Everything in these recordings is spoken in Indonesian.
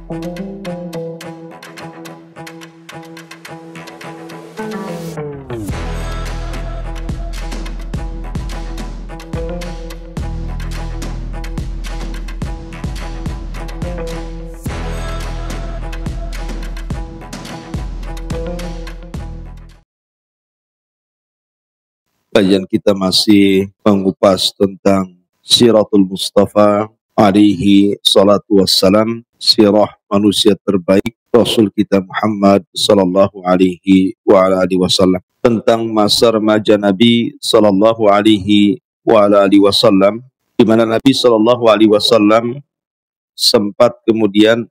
Kajian kita masih mengupas tentang Siratul Mustafa alaihi salatu wassalam, sirah manusia terbaik Rasul kita Muhammad sallallahu alaihi wa ala alihi wasallam, tentang masa remaja Nabi sallallahu alaihi wa ala alihi wasallam, di mana Nabi sallallahu alaihi wasallam sempat kemudian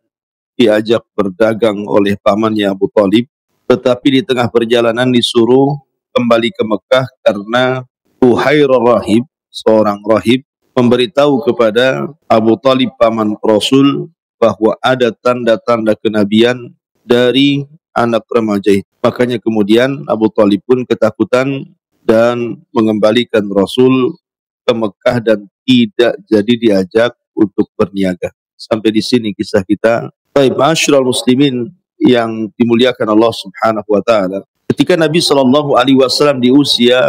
diajak berdagang oleh pamannya Abu Talib, tetapi di tengah perjalanan disuruh kembali ke Mekah karena Uhairah rahib, seorang rahib, memberitahu kepada Abu Talib paman Rasul bahwa ada tanda-tanda kenabian dari anak remaja itu. Makanya kemudian Abu Talib pun ketakutan dan mengembalikan Rasul ke Mekah dan tidak jadi diajak untuk berniaga. Sampai di sini kisah kita. Baik, ma'asyiral muslimin yang dimuliakan Allah Subhanahu wa taala. Ketika Nabi sallallahu alaihi wasallam di usia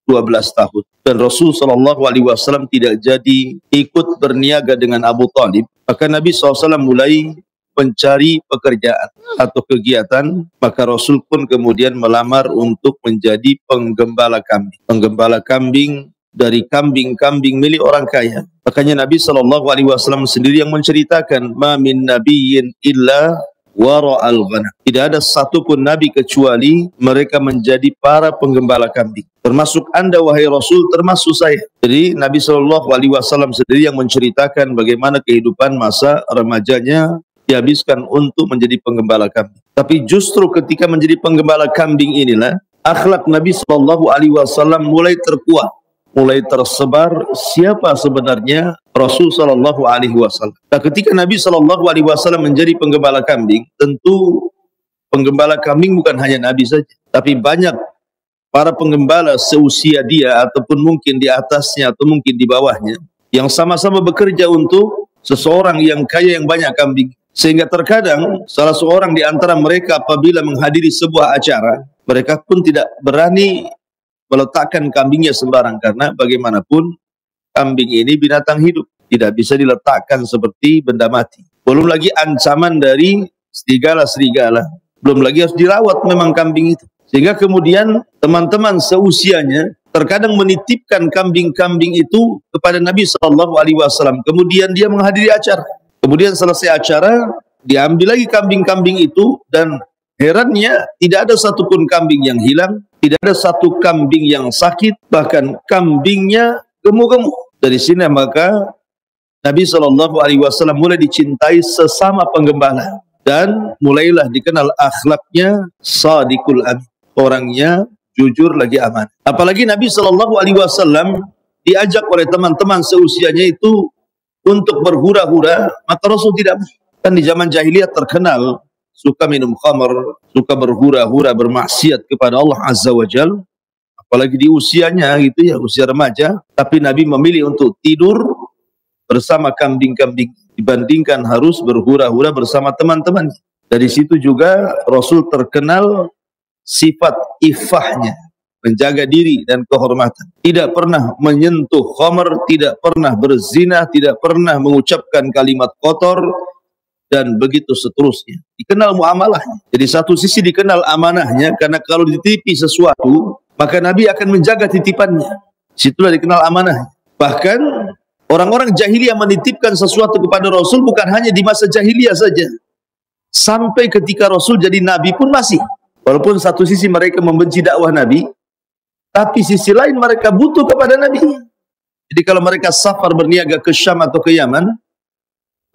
12 tahun dan Rasul sallallahu alaihi wasallam tidak jadi ikut berniaga dengan Abu Talib, maka Nabi SAW mulai mencari pekerjaan atau kegiatan. Maka Rasul pun kemudian melamar untuk menjadi penggembala kambing. Penggembala kambing dari kambing-kambing milik orang kaya. Makanya Nabi SAW sendiri yang menceritakan, ma min nabiyyin illa wara'al ghanam. Tidak ada satupun nabi kecuali mereka menjadi para penggembala kambing. Termasuk anda wahai Rasul, termasuk saya. Jadi Nabi SAW sendiri yang menceritakan bagaimana kehidupan masa remajanya dihabiskan untuk menjadi penggembala kambing. Tapi justru ketika menjadi penggembala kambing inilah akhlak Nabi SAW mulai terkuat, mulai tersebar siapa sebenarnya Rasul sallallahu alaihi wasallam. Nah, ketika Nabi sallallahu alaihi wasallam menjadi penggembala kambing, tentu penggembala kambing bukan hanya Nabi saja, tapi banyak para penggembala seusia dia ataupun mungkin di atasnya atau mungkin di bawahnya yang sama-sama bekerja untuk seseorang yang kaya yang banyak kambing. Sehingga terkadang salah seorang di antara mereka apabila menghadiri sebuah acara, mereka pun tidak berani meletakkan kambingnya sembarang, karena bagaimanapun kambing ini binatang hidup, tidak bisa diletakkan seperti benda mati. Belum lagi ancaman dari serigala-serigala, belum lagi harus dirawat memang kambing itu. Sehingga kemudian teman-teman seusianya terkadang menitipkan kambing-kambing itu kepada Nabi SAW. Kemudian dia menghadiri acara. Kemudian selesai acara, diambil lagi kambing-kambing itu, dan herannya tidak ada satupun kambing yang hilang, tidak ada satu kambing yang sakit, bahkan kambingnya gemuk-gemuk. Dari sini maka Nabi SAW mulai dicintai sesama penggembala dan mulailah dikenal akhlaknya sadiqul amin, orangnya jujur lagi aman. Apalagi Nabi SAW diajak oleh teman-teman seusianya itu untuk berhura-hura, maka Rasul tidak. Kan di zaman jahiliyah terkenal suka minum khamr, suka berhura-hura, bermaksiat kepada Allah Azza wa Jalla. Apalagi di usianya gitu ya, usia remaja, tapi Nabi memilih untuk tidur bersama kambing-kambing dibandingkan harus berhura-hura bersama teman-teman. Dari situ juga Rasul terkenal sifat iffahnya, menjaga diri dan kehormatan. Tidak pernah menyentuh khamr, tidak pernah berzina, tidak pernah mengucapkan kalimat kotor, dan begitu seterusnya. Dikenal muamalahnya. Jadi satu sisi dikenal amanahnya, karena kalau dititipi sesuatu, maka Nabi akan menjaga titipannya. Situlah dikenal amanah. Bahkan orang-orang jahiliyah menitipkan sesuatu kepada Rasul bukan hanya di masa jahiliyah saja. Sampai ketika Rasul jadi Nabi pun masih. Walaupun satu sisi mereka membenci dakwah Nabi, tapi sisi lain mereka butuh kepada Nabi. Jadi kalau mereka safar berniaga ke Syam atau ke Yaman,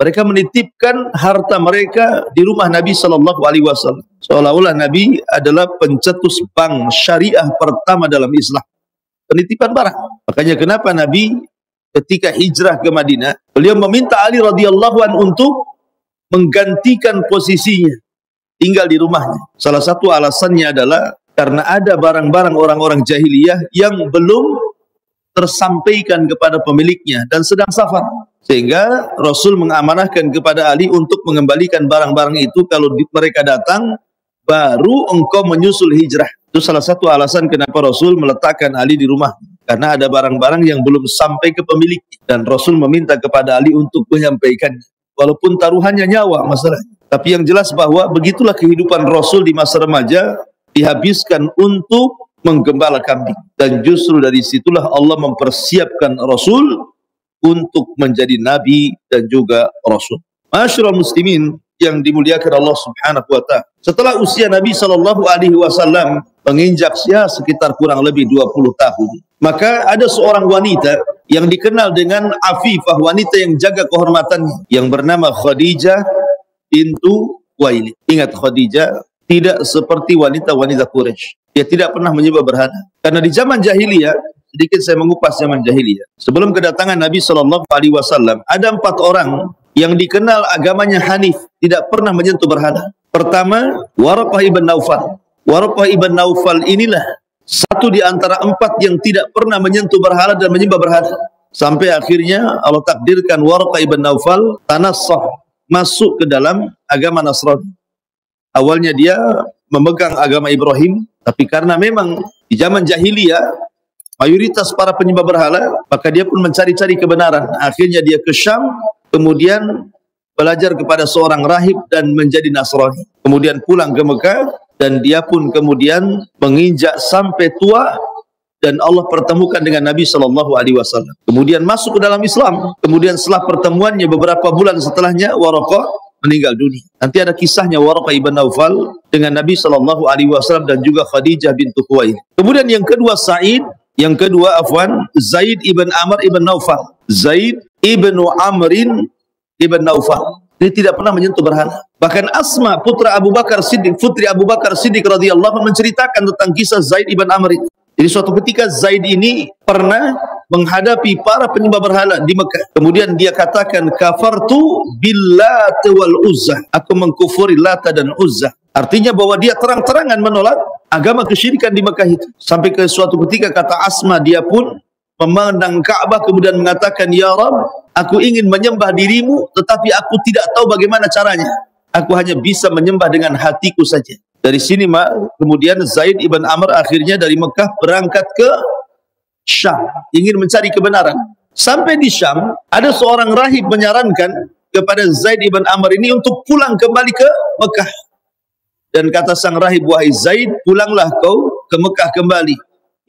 mereka menitipkan harta mereka di rumah Nabi SAW. Seolah-olah Nabi adalah pencetus bank syariah pertama dalam Islam. Penitipan barang. Makanya kenapa Nabi ketika hijrah ke Madinah, beliau meminta Ali radhiyallahu anhu untuk menggantikan posisinya, tinggal di rumahnya. Salah satu alasannya adalah karena ada barang-barang orang-orang jahiliyah yang belum tersampaikan kepada pemiliknya dan sedang safar. Sehingga Rasul mengamanahkan kepada Ali untuk mengembalikan barang-barang itu. Kalau mereka datang, baru engkau menyusul hijrah. Itu salah satu alasan kenapa Rasul meletakkan Ali di rumah. Karena ada barang-barang yang belum sampai ke pemilik. Dan Rasul meminta kepada Ali untuk menyampaikan. Walaupun taruhannya nyawa masalah. Tapi yang jelas bahwa begitulah kehidupan Rasul di masa remaja. Dihabiskan untuk menggembala kambing. Dan justru dari situlah Allah mempersiapkan Rasul untuk menjadi Nabi dan juga Rasul. Masyarul muslimin yang dimuliakan Allah Subhanahu wa ta'ala. Setelah usia Nabi SAW menginjak sekitar kurang lebih 20 tahun, maka ada seorang wanita yang dikenal dengan afifah, wanita yang jaga kehormatannya, yang bernama Khadijah bintu Khuwailid. Ingat, Khadijah tidak seperti wanita-wanita Quraisy. Dia tidak pernah menyembah berhala. Karena di zaman jahiliyah, sedikit saya mengupas zaman jahiliyah. Sebelum kedatangan Nabi SAW, ada 4 orang yang dikenal agamanya Hanif, tidak pernah menyentuh berhala. Pertama, Waraqah ibn Naufal. Waraqah ibn Naufal inilah satu di antara 4 yang tidak pernah menyentuh berhala dan menyembah berhala. Sampai akhirnya Allah takdirkan Waraqah ibn Naufal tanassah, masuk ke dalam agama Nasrani. Awalnya dia memegang agama Ibrahim, tapi karena memang di zaman jahiliyah mayoritas para penyembah berhala, maka dia pun mencari-cari kebenaran. Akhirnya dia ke Syam, kemudian belajar kepada seorang rahib dan menjadi Nasrani. Kemudian pulang ke Mekah dan dia pun kemudian menginjak sampai tua dan Allah pertemukan dengan Nabi SAW. Kemudian masuk ke dalam Islam. Kemudian setelah pertemuannya beberapa bulan setelahnya Waraqah meninggal dunia. Nanti ada kisahnya Waraqah ibn Naufal dengan Nabi SAW dan juga Khadijah bintu Khuwailid. Kemudian yang kedua Sa'id, yang kedua Zaid ibn Amr ibn Naufal. Zaid ibn Amrin ibn Naufal. Ini tidak pernah menyentuh berhala. Bahkan Asma putra Abu Bakar Siddiq, putri Abu Bakar Siddiq radhiyallahu anhu menceritakan tentang kisah Zaid ibn Amr. Jadi suatu ketika Zaid ini pernah menghadapi para penyembah berhala di Mekah. Kemudian dia katakan, kafartu billat wal Uzzah. Aku mengkufuri Lata dan Uzzah. Artinya bahwa dia terang-terangan menolak agama kesyirikan di Mekah itu. Sampai ke suatu ketika kata Asma, dia pun memandang Ka'bah kemudian mengatakan, ya Rabb, aku ingin menyembah dirimu tetapi aku tidak tahu bagaimana caranya. Aku hanya bisa menyembah dengan hatiku saja. Dari sini kemudian Zaid ibn Amr akhirnya dari Mekah berangkat ke Syam, ingin mencari kebenaran. Sampai di Syam, ada seorang rahib menyarankan kepada Zaid ibn Amr ini untuk pulang kembali ke Mekah. Dan kata sang rahib, wahai Zaid, pulanglah kau ke Mekah kembali.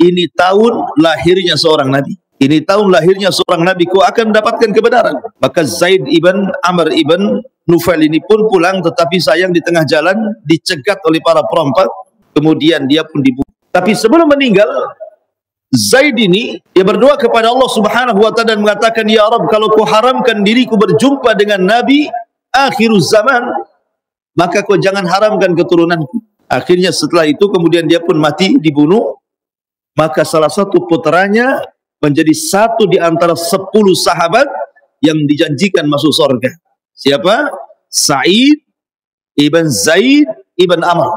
Ini tahun lahirnya seorang nabi. Ini tahun lahirnya seorang nabi, kau akan mendapatkan kebenaran. Maka Zaid ibn Amr ibn Nufail ini pun pulang, tetapi sayang di tengah jalan dicegat oleh para perompak. Kemudian dia pun dibunuh. Tapi sebelum meninggal, Zaid ini dia berdoa kepada Allah Subhanahu wa ta'ala dan mengatakan, ya Rabb, kalau kau haramkan diriku berjumpa dengan Nabi akhiruz zaman, maka kau jangan haramkan keturunanku. Akhirnya setelah itu kemudian dia pun mati, dibunuh. Maka salah satu putranya menjadi satu di antara 10 sahabat yang dijanjikan masuk surga. Siapa? Sa'id ibn Zaid ibn Amr.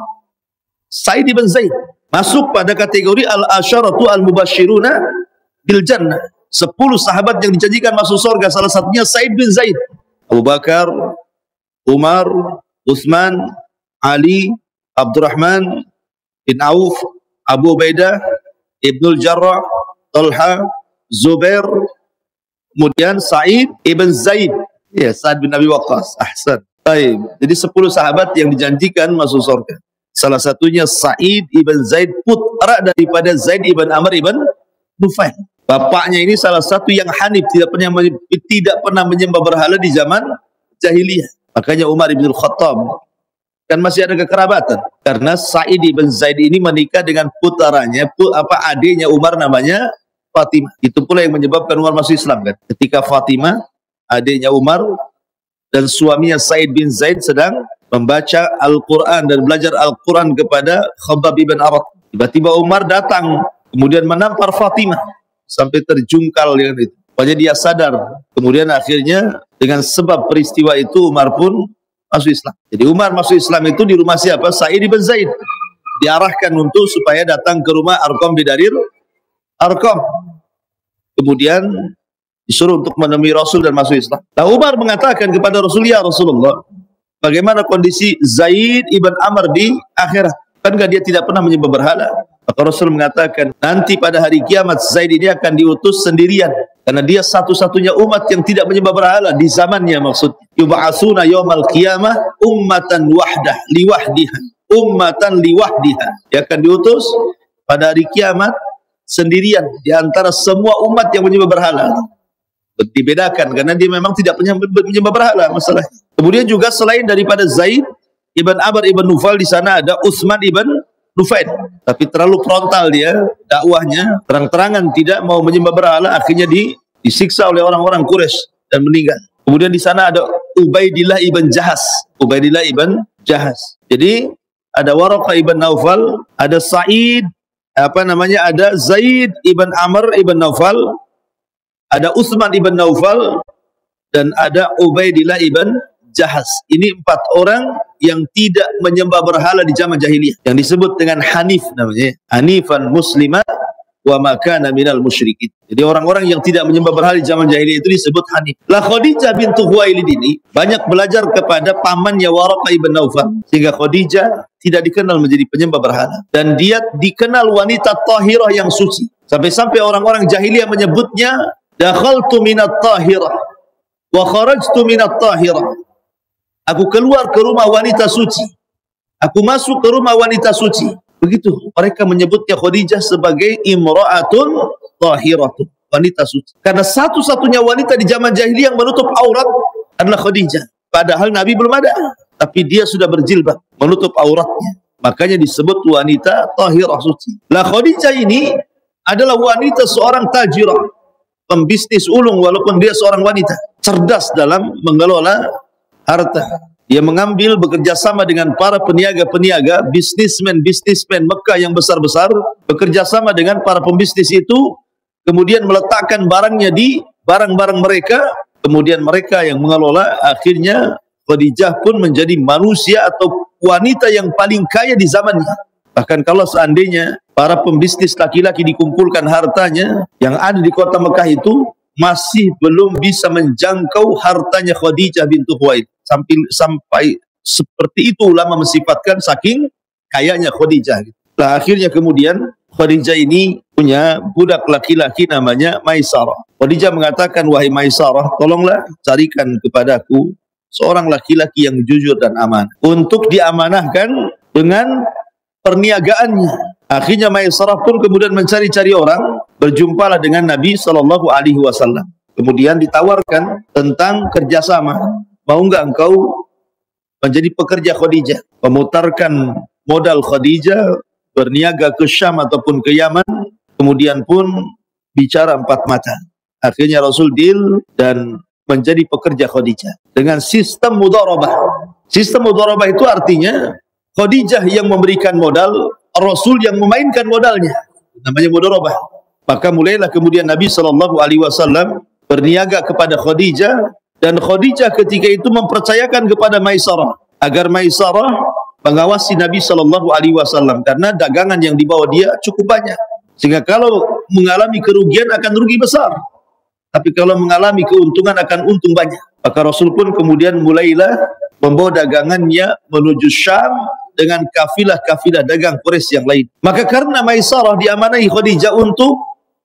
Sa'id ibn Zaid masuk pada kategori al-asyaratu al-mubashiruna bil jannah. 10 sahabat yang dijanjikan masuk surga, salah satunya Sa'id bin Zaid. Abu Bakar, Umar, Uthman, Ali, Abdurrahman bin Auf, Abu Ubaidah, Ibnul Jarrah, Talha, Zubair, kemudian Sa'id ibn Zaid. Ya, Sa'ad bin Abi Waqqas. Ahsan. Baik. Jadi 10 sahabat yang dijanjikan masuk surga. Salah satunya Sa'id ibn Zaid, putra daripada Zaid ibn Amr ibn Nufail. Bapaknya ini salah satu yang hanif, tidak pernah menyembah berhala di zaman jahiliyah. Makanya Umar ibn Khattab kan masih ada kekerabatan. Karena Sa'id ibn Zaid ini menikah dengan putranya, adiknya Umar namanya Fatimah. Itu pula yang menyebabkan Umar masuk Islam kan. Ketika Fatimah, adiknya Umar, dan suaminya Sa'id bin Zaid sedang membaca Al-Quran dan belajar Al-Quran kepada Khabbab ibn Arat. Tiba-tiba Umar datang, kemudian menampar Fatimah sampai terjungkal dengan itu. Pokoknya dia sadar. Kemudian akhirnya dengan sebab peristiwa itu Umar pun masuk Islam. Jadi Umar masuk Islam itu di rumah siapa? Sa'id bin Zaid. Diarahkan untuk supaya datang ke rumah Arqam bin Darir Arqam. Kemudian disuruh untuk menemui Rasul dan masuk Islam. Nah, Umar mengatakan kepada Rasul, ya Rasulullah, bagaimana kondisi Zaid ibn Amr di akhirat? Kan dia tidak pernah menyembah berhala. Maka Rasul mengatakan, nanti pada hari kiamat Zaid ini akan diutus sendirian, karena dia satu-satunya umat yang tidak menyembah berhala di zamannya. Maksudnya, yub'atsuna yaumal qiyamah ummatan wahdah liwahdiha, ummatan liwahdiha. Dia akan diutus pada hari kiamat sendirian di antara semua umat yang menyembah berhala. Dibedakan karena dia memang tidak menyembah berhala masalah. Kemudian juga selain daripada Zaid ibn Amr ibn Nufail, di sana ada Utsman ibn Nufail, tapi terlalu frontal dia dakwahnya, terang-terangan tidak mau menyembah berhala, akhirnya disiksa oleh orang-orang Quraisy dan meninggal. Kemudian di sana ada Ubaidillah ibn Jahas, Ubaidillah ibn Jahas. Jadi ada Waraqah ibn Naufal, ada Sa'id ada Zaid ibn Amr ibn Naufal, ada Utsman ibn Naufal, dan ada Ubaidillah ibn Jahas. Ini 4 orang yang tidak menyembah berhala di zaman jahiliyah, yang disebut dengan Hanif namanya, Hanifan Muslima wa ma kana minal musyrikin. Jadi orang-orang yang tidak menyembah berhala di zaman jahiliyah itu disebut Hanif. Lah Khadijah bintu Khuwailid ini banyak belajar kepada pamannya Waraqah ibn Naufal, sehingga Khadijah tidak dikenal menjadi penyembah berhala, dan dia dikenal wanita tahirah yang suci. Sampai-sampai orang-orang jahiliyah menyebutnya dakhaltu minat tahirah wa kharajtu minat tahirah. Aku keluar ke rumah wanita suci, aku masuk ke rumah wanita suci. Begitu mereka menyebutnya Khadijah sebagai imra'atun tahiratun, wanita suci. Karena satu-satunya wanita di zaman jahiliyah yang menutup aurat adalah Khadijah. Padahal Nabi belum ada, tapi dia sudah berjilbab menutup auratnya. Makanya disebut wanita tahirah suci. Lah Khadijah ini adalah wanita seorang tajirah, pembisnis ulung, walaupun dia seorang wanita, cerdas dalam mengelola harta. Dia mengambil bekerja sama dengan para peniaga-peniaga, bisnismen Mekah yang besar-besar, bekerja sama dengan para pembisnis itu, kemudian meletakkan barangnya di barang-barang mereka, kemudian mereka yang mengelola. Akhirnya Khadijah pun menjadi manusia atau wanita yang paling kaya di zamannya. Bahkan kalau seandainya para pembisnis laki-laki dikumpulkan hartanya yang ada di kota Mekah itu, masih belum bisa menjangkau hartanya Khadijah bintu Khuwailid. Sampai seperti itu ulama mensifatkan saking kayanya Khadijah. Nah, akhirnya kemudian Khadijah ini punya budak laki-laki namanya Maisarah. Khadijah mengatakan, wahai Maisarah, tolonglah carikan kepadaku seorang laki-laki yang jujur dan amanah untuk diamanahkan dengan perniagaannya. Akhirnya Maisarah pun kemudian mencari-cari orang, berjumpalah dengan Nabi SAW. Kemudian ditawarkan tentang kerjasama. Mau enggak engkau menjadi pekerja Khadijah, memutarkan modal Khadijah, berniaga ke Syam ataupun ke Yaman, kemudian pun bicara 4 mata. Akhirnya Rasul deal dan menjadi pekerja Khadijah dengan sistem mudharabah. Sistem mudharabah itu artinya Khadijah yang memberikan modal, Rasul yang memainkan modalnya, namanya mudharabah. Maka mulailah kemudian Nabi SAW berniaga kepada Khadijah, dan Khadijah ketika itu mempercayakan kepada Maisarah agar Maisarah mengawasi Nabi SAW, karena dagangan yang dibawa dia cukup banyak, sehingga kalau mengalami kerugian akan rugi besar, tapi kalau mengalami keuntungan akan untung banyak. Maka Rasul pun kemudian mulailah membawa dagangannya menuju Syam dengan kafilah-kafilah dagang Quraisy yang lain. Maka karena Maisarah diamanahi Khadijah untuk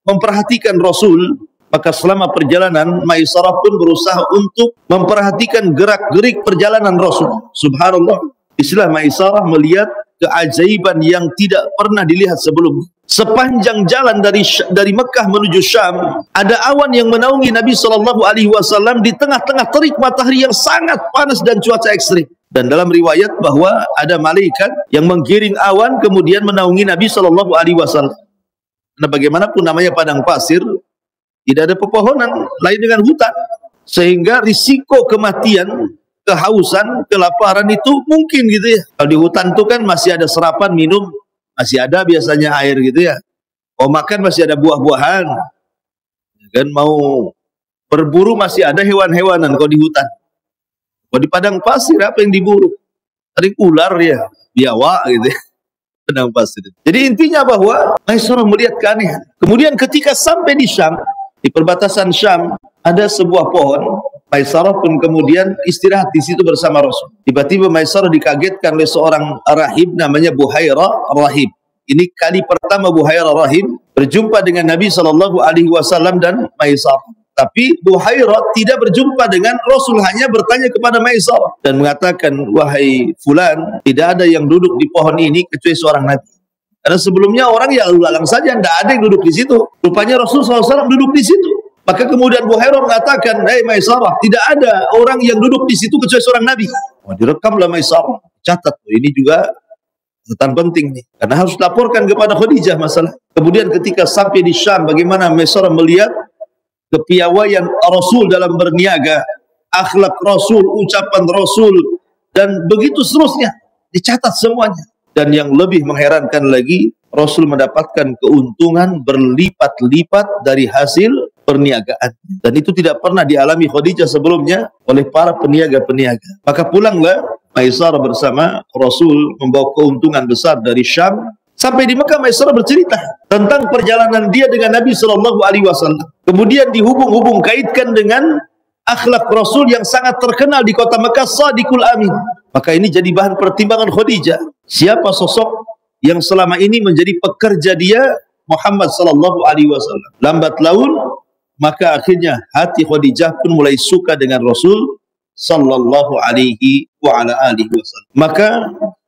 memperhatikan Rasul, maka selama perjalanan Maisarah pun berusaha untuk memperhatikan gerak-gerik perjalanan Rasul. Subhanallah, istilah Maisarah melihat keajaiban yang tidak pernah dilihat sebelumnya. Sepanjang jalan dari Mekah menuju Syam, ada awan yang menaungi Nabi SAW di tengah-tengah terik matahari yang sangat panas dan cuaca ekstrim. Dan dalam riwayat bahwa ada malaikat yang menggiring awan kemudian menaungi Nabi SAW. Nah, bagaimanapun namanya padang pasir, tidak ada pepohonan lain dengan hutan, sehingga risiko kematian, kehausan, kelaparan itu mungkin gitu ya. Kalau di hutan itu kan masih ada serapan minum, masih ada biasanya air gitu ya. Mau makan masih ada buah-buahan, kan mau berburu masih ada hewan-hewanan. Kalau di hutan, kalau di padang pasir apa yang diburu? Tadi ular ya, biawak gitu ya. Padang pasir. Jadi intinya bahwa Maisarah melihat keanehan. Kemudian ketika sampai di Syam, Di perbatasan Syam ada sebuah pohon. Maisarah pun kemudian istirahat di situ bersama Rasul. Tiba-tiba Maisarah dikagetkan oleh seorang rahib namanya Buhairah Rahib. Ini kali pertama Buhairah Rahib berjumpa dengan Nabi SAW dan Maisarah. Tapi Buhairah tidak berjumpa dengan Rasul, hanya bertanya kepada Maisarah dan mengatakan, wahai fulan, tidak ada yang duduk di pohon ini kecuali seorang Nabi. Karena sebelumnya orang yang lalu-lalang saja, tidak ada yang duduk di situ. Rupanya Rasul SAW duduk di situ. Maka kemudian Buhairah mengatakan, hei Maisarah, tidak ada orang yang duduk di situ kecuali seorang Nabi. Oh, direkamlah Maisarah. Catat, ini juga catatan penting nih. Karena harus laporkan kepada Khadijah masalah. Kemudian ketika sampai di Syam, bagaimana Maisarah melihat kepiawaian Rasul dalam berniaga, akhlak Rasul, ucapan Rasul, dan begitu seterusnya. Dicatat semuanya. Dan yang lebih mengherankan lagi, Rasul mendapatkan keuntungan berlipat-lipat dari hasil perniagaan. Dan itu tidak pernah dialami Khadijah sebelumnya oleh para peniaga-peniaga. Maka pulanglah Maisarah bersama Rasul membawa keuntungan besar dari Syam. Sampai di Mekah, Maisarah bercerita tentang perjalanan dia dengan Nabi SAW. Kemudian dihubung-hubung kaitkan dengan akhlak Rasul yang sangat terkenal di kota Mekah, Sadiqul Amin. Maka ini jadi bahan pertimbangan Khadijah. Siapa sosok yang selama ini menjadi pekerja dia? Muhammad SAW. Lambat laun, maka akhirnya hati Khadijah pun mulai suka dengan Rasul sallallahu alaihi wa ala alihi wasallam. Maka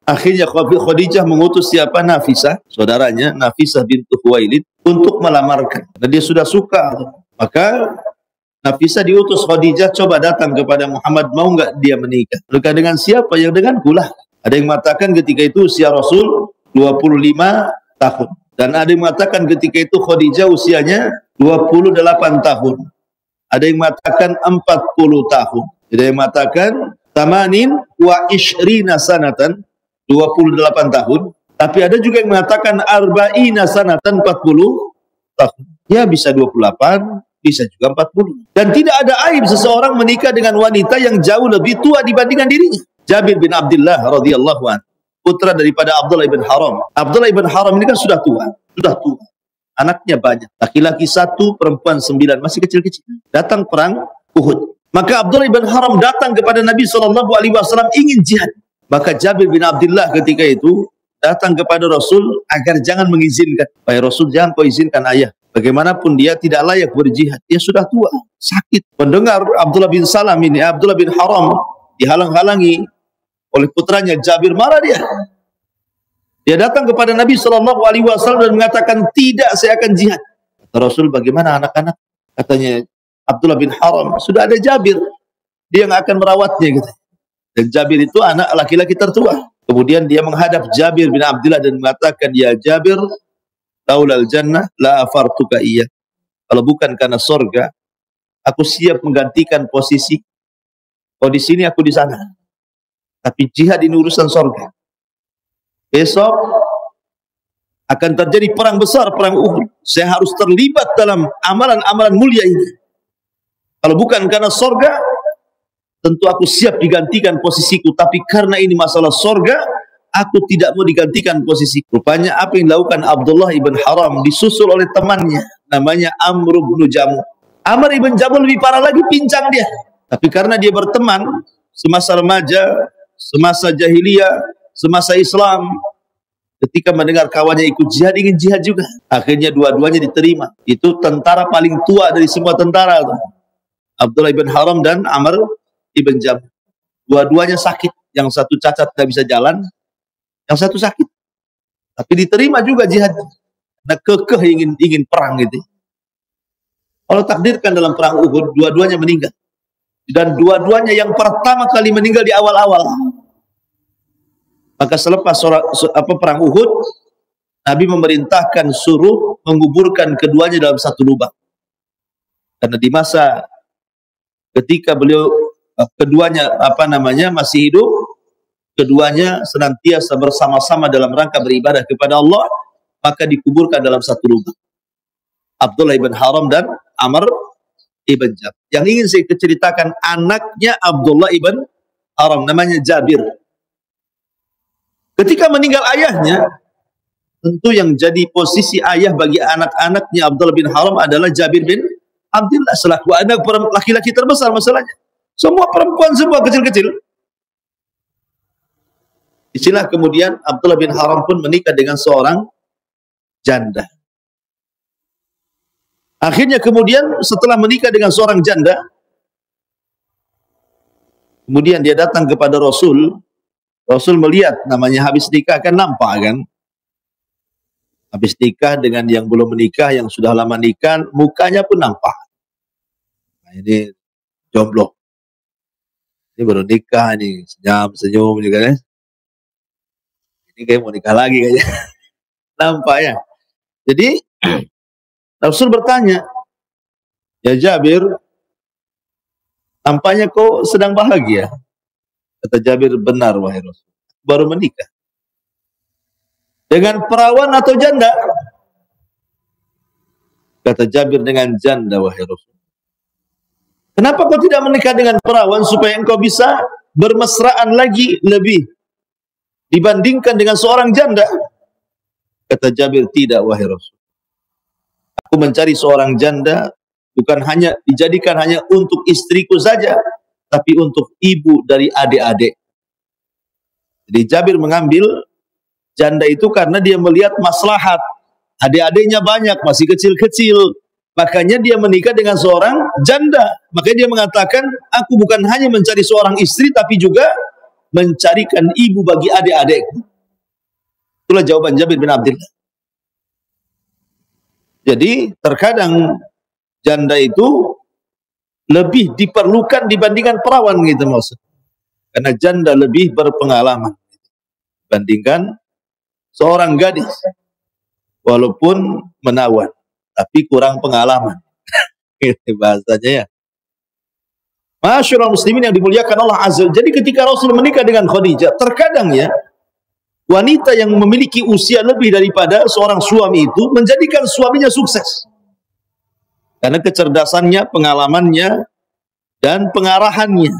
akhirnya Khadijah mengutus siapa? Nafisah, saudaranya Nafisah bintu Khuwailid, untuk melamarkan. Dan dia sudah suka. Maka Nafisah diutus Khadijah, coba datang kepada Muhammad, mau enggak dia menikah? Menikah dengan siapa? Yang dengan kulah. Ada yang mengatakan ketika itu usia Rasul 25 tahun. Dan ada yang mengatakan ketika itu Khadijah usianya 28 tahun. Ada yang mengatakan 40 tahun. Ada yang mengatakan tamanin wa ishrina sanatan, 28 tahun. Tapi ada juga yang mengatakan arba'ina sanatan, 40 tahun. Ya bisa 28, bisa juga 40. Dan tidak ada aib seseorang menikah dengan wanita yang jauh lebih tua dibandingkan dirinya. Jabir bin Abdullah radhiyallahu anhu, putra daripada Abdullah ibn Haram. Abdullah ibn Haram ini kan sudah tua. Anaknya banyak. Laki-laki 1, perempuan 9, masih kecil-kecil. Datang perang Uhud. Maka Abdullah ibn Haram datang kepada Nabi SAW ingin jihad. Maka Jabir bin Abdullah ketika itu datang kepada Rasul agar jangan mengizinkan. Wahai Rasul, jangan kau izinkan ayah. Bagaimanapun dia tidak layak berjihad. Dia sudah tua, sakit. Pendengar Abdullah bin Salam ini, Abdullah bin Haram, dihalang-halangi oleh putranya Jabir, marah dia. Dia datang kepada Nabi SAW dan mengatakan, tidak, saya akan jihad. Kata Rasul, bagaimana anak-anak? Katanya Abdullah bin Haram, sudah ada Jabir, dia yang akan merawatnya gitu. Dan Jabir itu anak laki-laki tertua. Kemudian dia menghadap Jabir bin Abdullah dan mengatakan, ya Jabir, laulal jannah la afartuka iya. Kalau bukan karena sorga, aku siap menggantikan posisi. Kau di sini, aku di sana. Tapi jihad ini urusan sorga. Besok akan terjadi perang besar, perang Uhud. Saya harus terlibat dalam amalan-amalan mulia ini. Kalau bukan karena sorga, tentu aku siap digantikan posisiku. Tapi karena ini masalah sorga, aku tidak mau digantikan posisi. Rupanya apa yang dilakukan Abdullah ibn Haram disusul oleh temannya, namanya Amr bin Jamuh. Amr ibn Jamuh lebih parah lagi, pincang dia. Tapi karena dia berteman semasa remaja, semasa jahiliyah, semasa Islam, ketika mendengar kawannya ikut jihad, ingin jihad juga. Akhirnya dua-duanya diterima. Itu tentara paling tua dari semua tentara, Abdullah ibn Haram dan Amr ibn Jamuh. Dua-duanya sakit. Yang satu cacat, tidak bisa jalan. Yang satu sakit. Tapi diterima juga jihad. Nah, kekeh ingin perang gitu. Allah takdirkan dalam perang Uhud, dua-duanya meninggal. Dan dua-duanya yang pertama kali meninggal di awal-awal. Maka selepas perang Uhud, Nabi memerintahkan suruh menguburkan keduanya dalam satu lubang. Karena di masa ketika beliau keduanya masih hidup, keduanya senantiasa bersama-sama dalam rangka beribadah kepada Allah, maka dikuburkan dalam satu lubang. Abdullah ibn Haram dan Amr ibn Jamuh. Yang ingin saya ceritakan, anaknya Abdullah ibn Haram, namanya Jabir. Ketika meninggal ayahnya, tentu yang jadi posisi ayah bagi anak-anaknya Abdullah bin Haram adalah Jabir bin Abdullah selaku anak laki-laki terbesar masalahnya. Semua perempuan semua kecil-kecil. Istilah kemudian Abdullah bin Haram pun menikah dengan seorang janda. Akhirnya kemudian setelah menikah dengan seorang janda, kemudian dia datang kepada Rasul. Rasul melihat, namanya habis nikah kan nampak kan. Habis nikah dengan yang belum menikah, yang sudah lama nikah, mukanya pun nampak. Nah, ini jomblo. Ini baru nikah nih, senyum juga kan. Ini kayak mau nikah lagi kayaknya. Nampak ya. Jadi Rasul bertanya, ya Jabir, tampaknya kau sedang bahagia. Kata Jabir, benar wahai Rasul, baru menikah. Dengan perawan atau janda? Kata Jabir, dengan janda wahai Rasul. Kenapa kau tidak menikah dengan perawan supaya engkau bisa bermesraan lagi lebih dibandingkan dengan seorang janda? Kata Jabir, tidak wahai Rasul. Aku mencari seorang janda bukan hanya dijadikan hanya untuk istriku saja, tapi untuk ibu dari adik-adik. Jadi Jabir mengambil janda itu karena dia melihat maslahat. Adik-adiknya banyak, masih kecil-kecil. Makanya dia menikah dengan seorang janda. Makanya dia mengatakan, aku bukan hanya mencari seorang istri, tapi juga mencarikan ibu bagi adik-adikku. Itulah jawaban Jabir bin Abdullah. Jadi terkadang janda itu lebih diperlukan dibandingkan perawan gitu maksud. Karena janda lebih berpengalaman dibandingkan seorang gadis. Walaupun menawan, tapi kurang pengalaman. Itu bahasanya ya. Masyaallah muslimin yang dimuliakan Allah Azza. Jadi ketika Rasul menikah dengan Khadijah, terkadang ya wanita yang memiliki usia lebih daripada seorang suami itu menjadikan suaminya sukses. Karena kecerdasannya, pengalamannya, dan pengarahannya.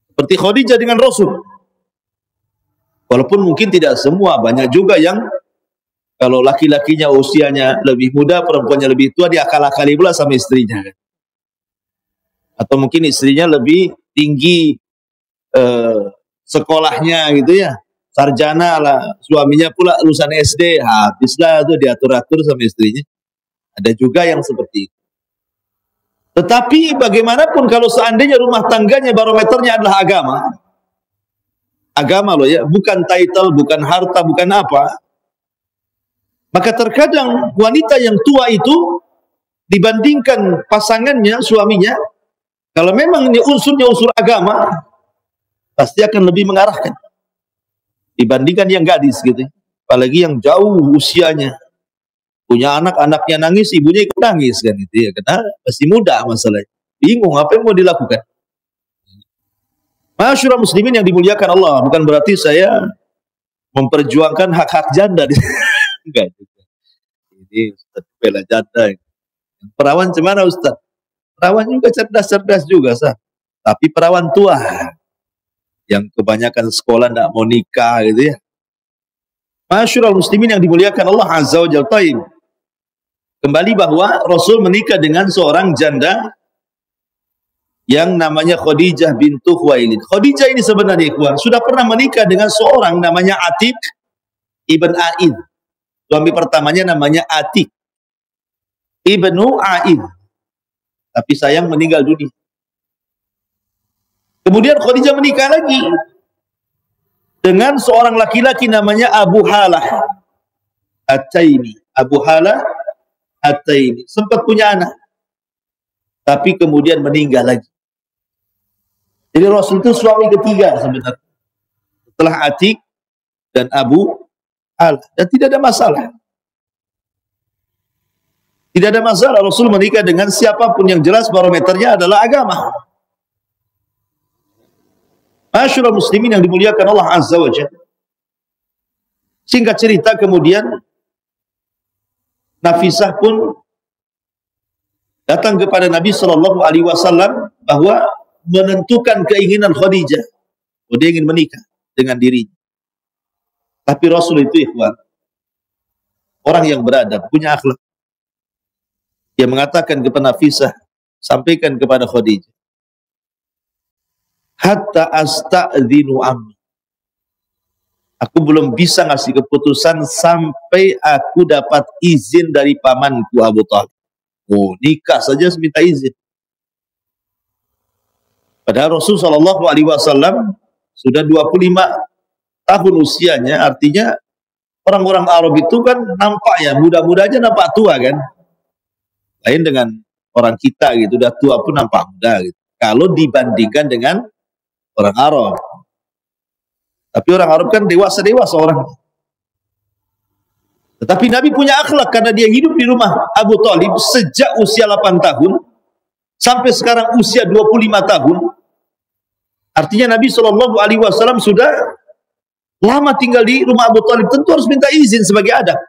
Seperti Khadijah dengan Rasul. Walaupun mungkin tidak semua, banyak juga yang kalau laki-lakinya usianya lebih muda, perempuannya lebih tua, dia akal-akali pula sama istrinya. Atau mungkin istrinya lebih tinggi sekolahnya gitu ya. Sarjana lah, suaminya pula lulusan SD, habislah tuh diatur-atur sama istrinya. Ada juga yang seperti itu. Tetapi bagaimanapun kalau seandainya rumah tangganya barometernya adalah agama loh ya, bukan title, bukan harta, bukan apa, maka terkadang wanita yang tua itu dibandingkan pasangannya, suaminya, kalau memang ini unsurnya unsur agama, pasti akan lebih mengarahkan dibandingkan yang gadis gitu. Apalagi yang jauh usianya, punya anak, anaknya nangis, ibunya ikut nangis kan itu ya, karena masih muda masalahnya. Bingung apa yang mau dilakukan. Masyaallah muslimin yang dimuliakan Allah, bukan berarti saya memperjuangkan hak-hak janda. Enggak juga. Ini Ustaz bela janda. Perawan gimana Ustaz? Perawan juga cerdas-cerdas juga sah. Tapi perawan tua yang kebanyakan sekolah tidak mau nikah gitu ya. Masyaallah muslimin yang dimuliakan Allah Azza wa Jalla. Kembali bahwa Rasul menikah dengan seorang janda yang namanya Khadijah bintu Khuwailid. Khadijah ini sebenarnya ikhwan sudah pernah menikah dengan seorang namanya Atik ibn Aid. Suami pertamanya namanya Atik ibnu Aid. Tapi sayang meninggal dunia. Kemudian Khadijah menikah lagi dengan seorang laki-laki namanya Abu Halah At-Taimi. Abu Halah At-Taimi sempat punya anak, tapi kemudian meninggal lagi. Jadi Rasul itu suami ketiga sebenarnya setelah Atik dan Abu Halah, dan tidak ada masalah. Tidak ada masalah Rasul menikah dengan siapapun, yang jelas barometernya adalah agama. Masyaallah muslimin yang dimuliakan Allah Azza wa Jalla. Singkat cerita kemudian Nafisah pun datang kepada Nabi Shallallahu Alaihi Wasallam bahwa menentukan keinginan Khadijah, dia ingin menikah dengan dirinya. Tapi Rasul itu ikhwan, orang yang beradab, punya akhlak. Dia mengatakan kepada Nafisah, sampaikan kepada Khadijah, hatta asta'dzinu ammi. Aku belum bisa ngasih keputusan sampai aku dapat izin dari pamanku Abu Thalib. Oh, nikah saja minta izin. Padahal Rasulullah SAW sudah 25 tahun usianya, artinya orang-orang Arab itu kan nampak ya, muda-muda aja nampak tua kan. Lain dengan orang kita gitu, udah tua pun nampak muda gitu. Kalau dibandingkan dengan orang Arab. Tapi orang Arab kan dewasa-dewasa orang. Tetapi Nabi punya akhlak karena dia hidup di rumah Abu Thalib sejak usia 8 tahun sampai sekarang usia 25 tahun. Artinya Nabi SAW sudah lama tinggal di rumah Abu Thalib, tentu harus minta izin sebagai adab.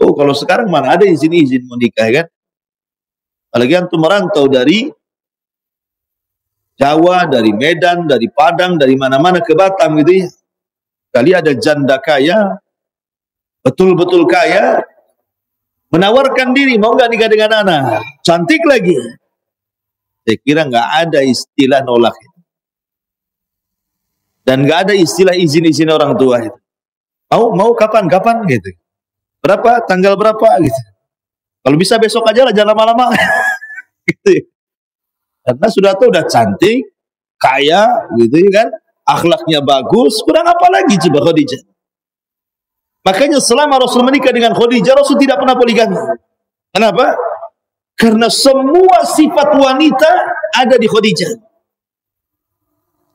Oh, kalau sekarang mana ada izin-izin mau nikah kan? Apalagi antum merantau dari Jawa, dari Medan, dari Padang, dari mana-mana ke Batam gitu ya. Kali ada janda kaya, betul-betul kaya, menawarkan diri, mau nggak nikah dengan anak? Cantik lagi. Saya kira nggak ada istilah nolak itu. Dan nggak ada istilah izin-izin orang tua itu. Mau kapan gitu. Berapa, tanggal berapa gitu. Kalau bisa besok aja lah, jangan lama-lama. Gitu. Karena sudah tahu udah cantik, kaya gitu kan, akhlaknya bagus, kurang apa lagi coba Khadijah. Makanya selama Rasul menikah dengan Khadijah, Rasul tidak pernah poligami. Kenapa? Karena semua sifat wanita ada di Khadijah.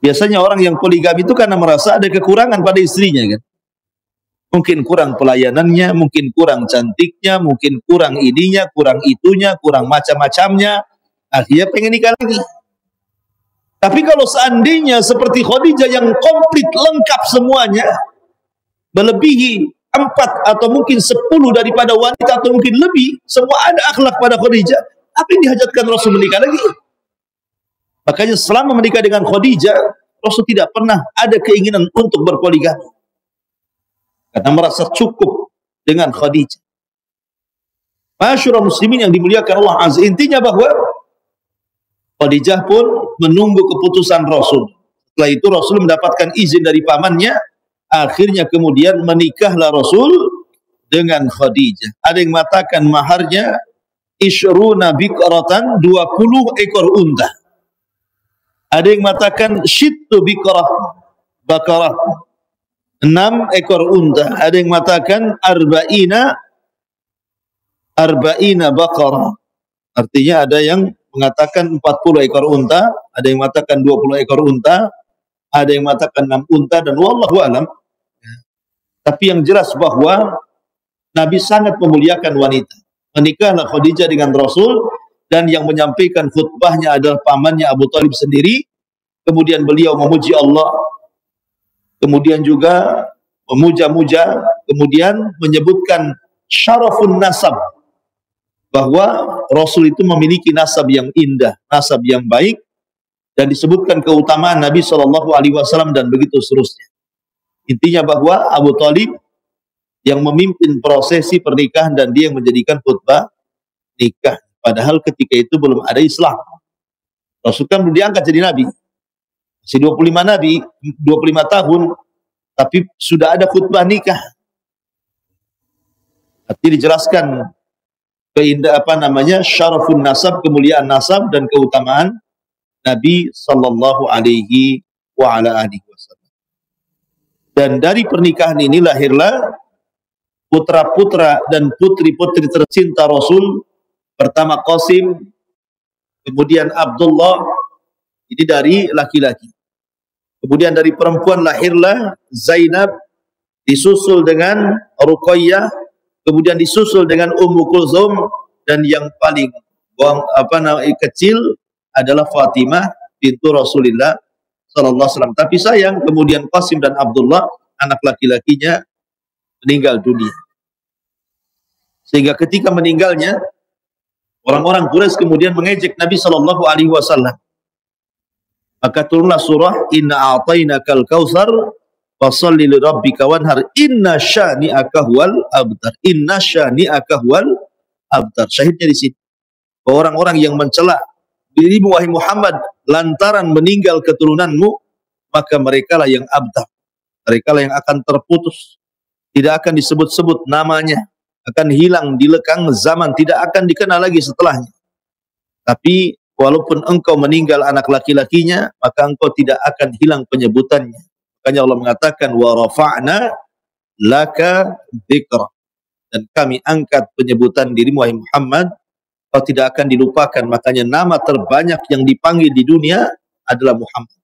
Biasanya orang yang poligami itu karena merasa ada kekurangan pada istrinya kan. Mungkin kurang pelayanannya, mungkin kurang cantiknya, mungkin kurang ininya, kurang itunya, kurang macam-macamnya. Akhirnya pengen nikah lagi. Tapi kalau seandainya seperti Khadijah yang komplit lengkap semuanya, melebihi 4 atau mungkin 10 daripada wanita atau mungkin lebih, semua ada akhlak pada Khadijah, apa yang dihajatkan Rasul menikah lagi? Makanya selama menikah dengan Khadijah, Rasul tidak pernah ada keinginan untuk berpoligami. Karena merasa cukup dengan Khadijah. Masyurah muslimin yang dimuliakan Allah Azza, intinya bahwa Khadijah pun menunggu keputusan Rasul. Setelah itu Rasul mendapatkan izin dari pamannya. Akhirnya kemudian menikahlah Rasul dengan Khadijah. Ada yang mengatakan maharnya isyruna biqaratan, 20 ekor unta. Ada yang mengatakan syittu biqarah, bakarah, 6 ekor unta. Ada yang mengatakan arba'ina bakarah. Artinya ada yang mengatakan 40 ekor unta, ada yang mengatakan 20 ekor unta, ada yang mengatakan 6 unta, dan wallahu alam. Tapi yang jelas bahwa Nabi sangat memuliakan wanita. Menikahlah Khadijah dengan Rasul, dan yang menyampaikan khutbahnya adalah pamannya Abu Thalib sendiri. Kemudian beliau memuji Allah, kemudian juga memuja-muja, kemudian menyebutkan syarafun nasab, bahwa Rasul itu memiliki nasab yang indah, nasab yang baik, dan disebutkan keutamaan Nabi SAW dan begitu seterusnya. Intinya bahwa Abu Thalib yang memimpin prosesi pernikahan dan dia yang menjadikan khutbah nikah. Padahal ketika itu belum ada Islam. Rasul kan belum diangkat jadi Nabi. Masih 25 Nabi, 25 tahun, tapi sudah ada khutbah nikah. Artinya dijelaskan keindah syarafun nasab, kemuliaan nasab dan keutamaan Nabi sallallahu alaihi wasallam. Dan dari pernikahan ini lahirlah putra-putra dan putri-putri tercinta Rasul. Pertama Qasim, kemudian Abdullah, ini dari laki-laki. Kemudian dari perempuan lahirlah Zainab, disusul dengan Ruqayyah, kemudian disusul dengan Ummu Kulsum, dan yang paling kecil adalah Fatimah bintu Rasulullah sallallahu alaihi wasallam. Tapi sayang kemudian Qasim dan Abdullah anak laki-lakinya meninggal dunia. Sehingga ketika meninggalnya, orang-orang Quraisy kemudian mengejek Nabi sallallahu alaihi wasallam. Maka turunlah surah Inna a'tainakal kautsar fasholli li rabbika wanhar inna syani'aka huwal abtar. Inna syani'aka huwal abtar. Syahidnya di sini. Orang-orang yang mencela dirimu wahai Muhammad lantaran meninggal keturunanmu, maka merekalah yang abtar. Merekalah yang akan terputus. Tidak akan disebut-sebut namanya. Akan hilang di lekang zaman. Tidak akan dikenal lagi setelahnya. Tapi walaupun engkau meninggal anak laki-lakinya, maka engkau tidak akan hilang penyebutannya. Makanya Allah mengatakan, wa rafa'na laka dzikra. Dan kami angkat penyebutan dirimu wahai Muhammad, kau tidak akan dilupakan. Makanya nama terbanyak yang dipanggil di dunia adalah Muhammad,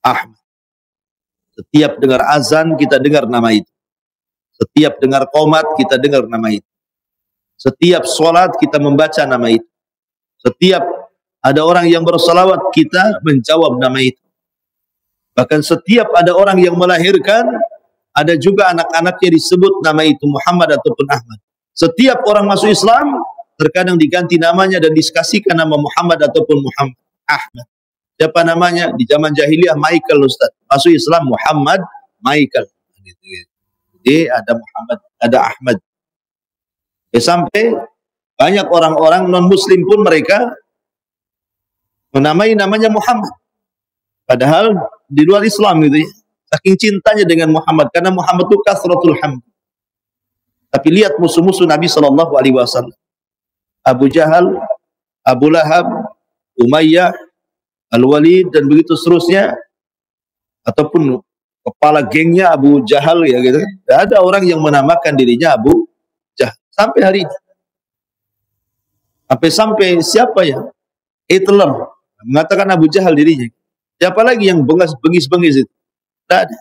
Ahmad. Setiap dengar azan kita dengar nama itu. Setiap dengar qomat kita dengar nama itu. Setiap sholat kita membaca nama itu. Setiap ada orang yang bersalawat kita menjawab nama itu. Bahkan setiap ada orang yang melahirkan, ada juga anak-anaknya disebut nama itu Muhammad ataupun Ahmad. Setiap orang masuk Islam terkadang diganti namanya dan dikasihkan nama Muhammad ataupun Muhammad Ahmad. Siapa namanya? Di zaman jahiliyah Michael, Ustaz. Masuk Islam Muhammad Michael. Jadi ada Muhammad, ada Ahmad. Sampai banyak orang-orang non-muslim pun mereka menamai namanya Muhammad. Padahal di luar Islam gitu ya. Saking cintanya dengan Muhammad. Karena Muhammad itu kasratul hamd. Tapi lihat musuh-musuh Nabi SAW. Abu Jahal, Abu Lahab, Umayyah, Al-Walid, dan begitu seterusnya. Ataupun kepala gengnya Abu Jahal ya gitu. Tidak ada orang yang menamakan dirinya Abu Jahal. Sampai hari ini. Sampai siapa ya? Hitler mengatakan Abu Jahal dirinya. Siapa lagi yang bengis-bengis itu? Tidak ada.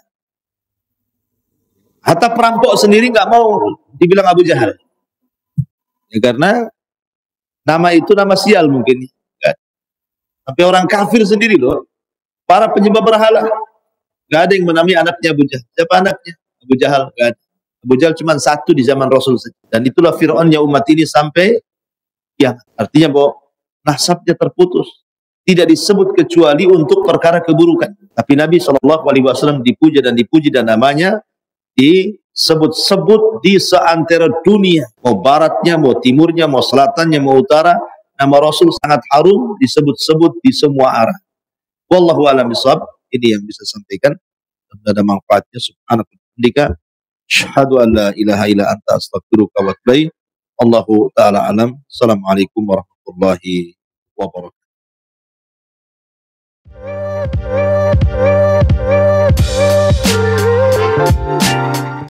Hatta perampok sendiri nggak mau dibilang Abu Jahal. Ya karena nama itu nama sial mungkin. Tapi orang kafir sendiri loh, para penyembah berhala, nggak ada yang menamai anaknya Abu Jahal. Siapa anaknya? Abu Jahal. Nggak ada. Abu Jahal cuma satu di zaman Rasul. Dan itulah Fir'aunnya umat ini sampai ya, artinya bahwa nasabnya terputus. Tidak disebut kecuali untuk perkara keburukan. Tapi Nabi SAW dipuja dan namanya disebut-sebut di seantero dunia. Mau baratnya, mau timurnya, mau selatannya, mau utara. Nama Rasul sangat harum, disebut-sebut di semua arah. Wallahu a'lam bishawab. Ini yang bisa sampaikan. Ada manfaatnya. Subhanallah. Asyhadu an la ilaha illa anta astaghfiruka wa atubu ilaik. Allahu ta'ala alam. Assalamualaikum warahmatullahi wabarakatuh.